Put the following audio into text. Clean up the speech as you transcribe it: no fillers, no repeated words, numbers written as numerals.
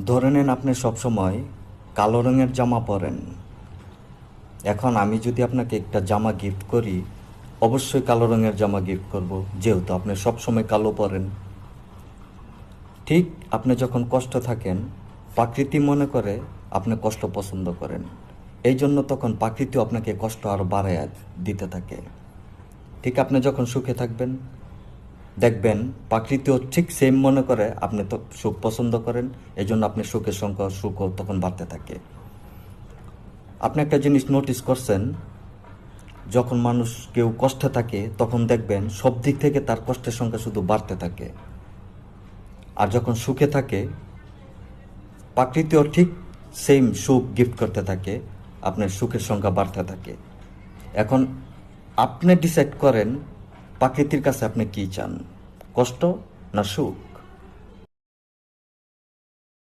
ধরে নেন আপনি সবসময় কালো রঙের জামা পরেন। এখন আমি যদি আপনাকে একটা জামা গিফট করি, অবশ্যই কালো রঙের জামা গিফট করব, যেহেতু আপনি সবসময় কালো পরেন। ঠিক আপনি যখন কষ্ট থাকেন, প্রকৃতি মনে করে আপনি কষ্ট পছন্দ করেন, এই জন্য তখন প্রকৃতিও আপনাকে কষ্ট আরও বাড়ায় দিতে থাকে। ঠিক আপনি যখন সুখে থাকবেন, দেখবেন প্রকৃতিও ঠিক সেম মনে করে আপনি তো সুখ পছন্দ করেন, এই জন্য আপনি সুখের সংখ্যা সুখও তখন বাড়তে থাকে। আপনি একটা জিনিস নোটিস করছেন, যখন মানুষ কেউ কষ্টে থাকে তখন দেখবেন সব দিক থেকে তার কষ্টের সংখ্যা শুধু বাড়তে থাকে। আর যখন সুখে থাকে, প্রকৃতিও ঠিক সেম সুখ গিফট করতে থাকে, আপনার সুখের সংখ্যা বাড়তে থাকে। এখন আপনি ডিসাইড করেন প্রকৃতির কাছে আপনি কি চান, কষ্ট না সুখ।